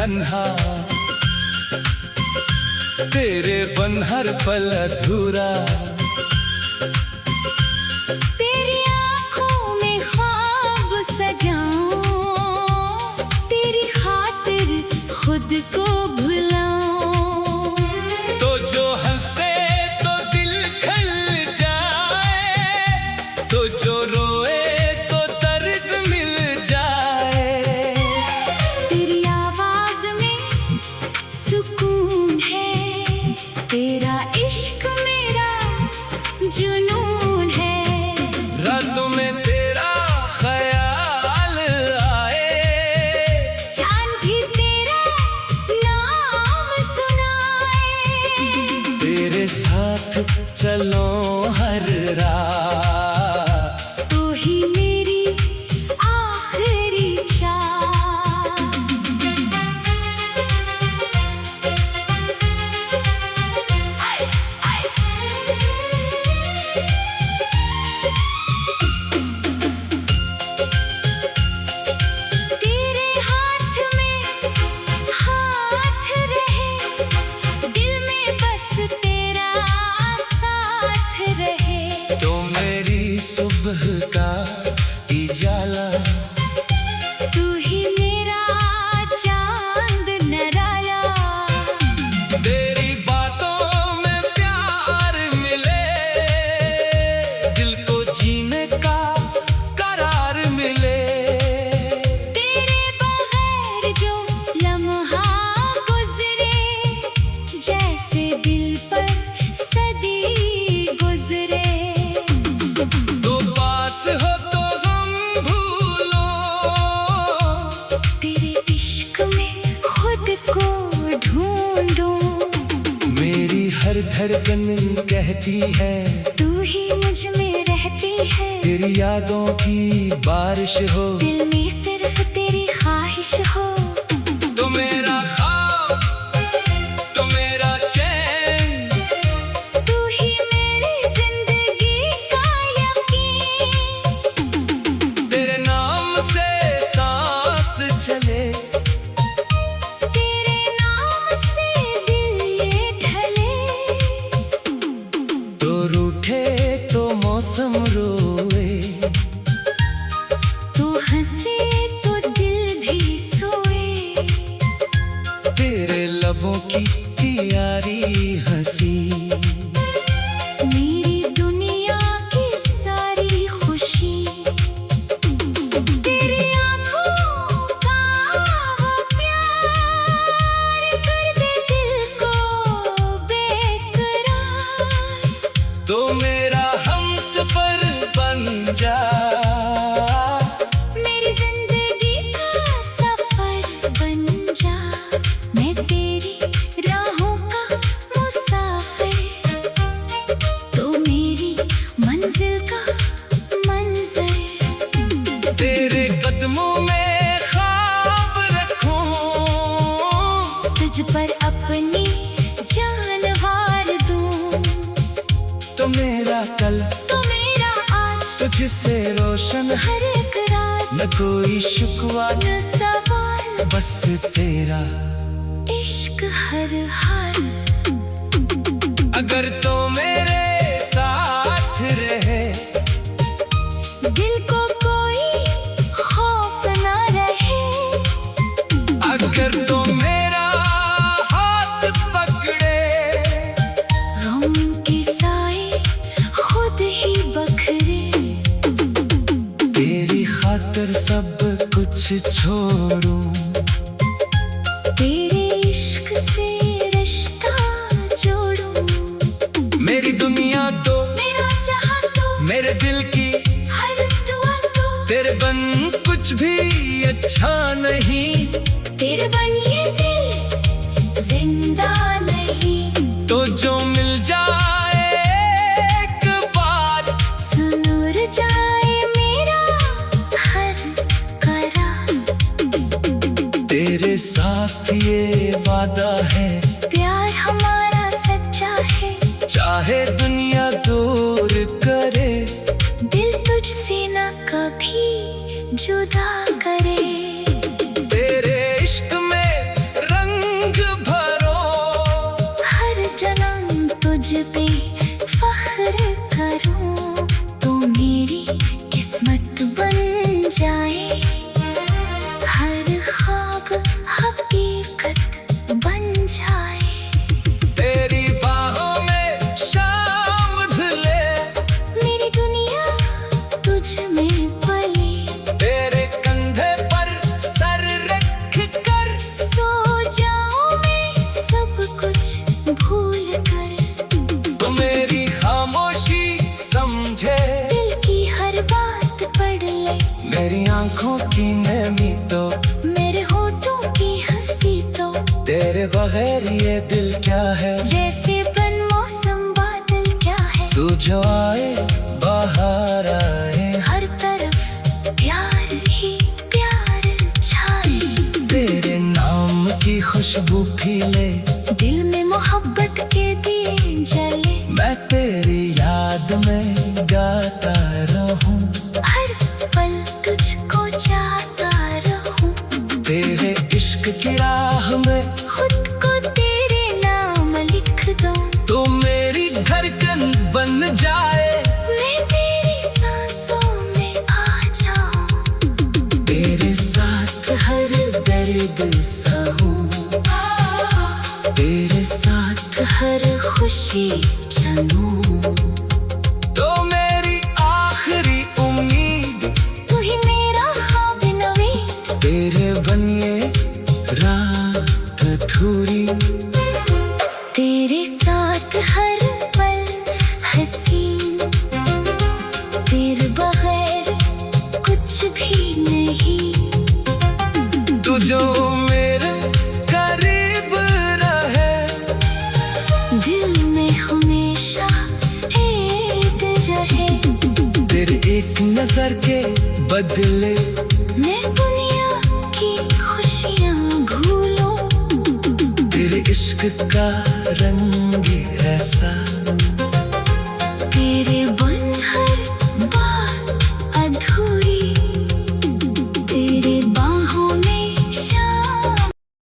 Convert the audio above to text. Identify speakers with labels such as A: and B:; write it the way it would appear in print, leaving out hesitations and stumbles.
A: तन्हा, तेरे बन हर पल अधूरा।
B: तेरी आँखों में ख्वाब सजाऊं, तेरी खातिर खुद को भुलाऊं।
A: तो जो हंसे तो दिल खिल जाए, तो जो रोए तो दर्द मिल जाए।
B: तेरी आवाज में सुकून है, तेरा इश्क मेरा जुनून है।
A: रातों में तेरा ख्याल आए,
B: चांद भी तेरा नाम सुनाए।
A: तेरे साथ चलो हर रात,
B: तू ही मेरी आखिरी चाह। तेरे हाथ में हाथ रहे, दिल में बस तेरा साथ रहे।
A: तो मेरी सुबह का उजाला,
B: तू ही मेरा चांद नराला।
A: तेरी बातों में प्यार मिले, दिल को जीने का करार मिले।
B: तेरे बगैर जो लम्हा गुजरे, जैसे दिल पर सदी गुजरे।
A: तो पास हो तो गम भूलो,
B: तेरे इश्क में खुद को ढूंढूं।
A: मेरी हर धड़कन कहती है,
B: तू ही मुझ में रहती है।
A: तेरी यादों की बारिश हो,
B: दिल में सिर्फ तेरी ख्वाहिश हो।
A: तो मेरा ख्वाब, तो मेरा चैन,
B: तू ही मेरी जिंदगी का यकीन।
A: तेरे नाम से सांस चले,
B: तेरे नाम से दिल ये ढले।
A: तो रूठे तो मौसम रोए,
B: तू हंसे तो दिल भी सोए।
A: तेरे लबों की यारी हंसी,
B: मेरी दुनिया की सारी खुशी। तेरी आँखों का वो प्यार कर दे दिल को बेकरार।
A: तो मेरा हमसफर बन जा।
B: मेरी जिंदगी का सफर बन जा, मैं तेरी राहों का मुसाफिर। तो मेरी मंजिल का मंजर।
A: तेरे कदमों में ख्वाब रखूं,
B: तुझ पर अपनी जान वार दूं।
A: तो मेरा कल,
B: तो मेरा आज,
A: तुझसे रोशन,
B: हर एक रात,
A: न कोई शिकवा,
B: न सवाल,
A: बस तेरा
B: इश्क हर हाल।
A: अगर तो मेरे साथ रहे,
B: दिल को कोई खौफ ना रहे।
A: अगर तो मेरा हाथ पकड़े,
B: गम के साए खुद ही बखरे।
A: तेरी खातिर सब कुछ छोड़ूं,
B: तेरे इश्क से रिश्ता जोड़ूं।
A: मेरी दुनिया तो,
B: मेरा चाहा तो,
A: मेरे दिल की
B: हर दुआ तो,
A: तेरे बन कुछ भी अच्छा नहीं।
B: तेरे बन ये दिल जिंदा नहीं।
A: तो जो मिल जाए एक बार,
B: सुनूर जाए मेरा हर करार।
A: तेरे साथ ये वादा है,
B: प्यार हमारा सच्चा है।
A: चाहे दुनिया दूर करे,
B: दिल तुझसे ना कभी जुदा करे।
A: तेरे इश्क में आँखों की नमी तो,
B: मेरे होठों की हंसी तो,
A: तेरे बगैर ये दिल क्या है।
B: जैसे बन मौसम बादल क्या है।
A: तू जो आए बाहर आए,
B: हर तरफ प्यार ही प्यार छाए।
A: तेरे नाम की खुशबू फैले,
B: दिल में मोहब्बत के दिए जले।
A: मैं तेरी याद में गाता रहूं,
B: हर पल तुझको चाहता रहूं।
A: तेरे इश्क की राह में
B: खुद को तेरे नाम लिख दूं।
A: तो मेरी धड़कन बन जाए,
B: मैं तेरी सांसों में आ जाऊं।
A: तेरे साथ हर दर्द सहूं, तेरे साथ
B: हर खुशी जानूं।
A: तो मेरी आखिरी उम्मीद,
B: तू ही मेरा ख्वाब नवीद।
A: तेरे बनिए रात अधूरी।
B: तेरे साथ हर पल हसीन, तेरे बगैर कुछ भी नहीं।
A: तू जो मेरे करीब रहे,
B: दिल में हमेशा याद रहे।
A: तेरे एक नजर के बदले
B: मैं दुनिया की खुशियाँ भूलूं।
A: तेरे इश्क का रंग ऐसा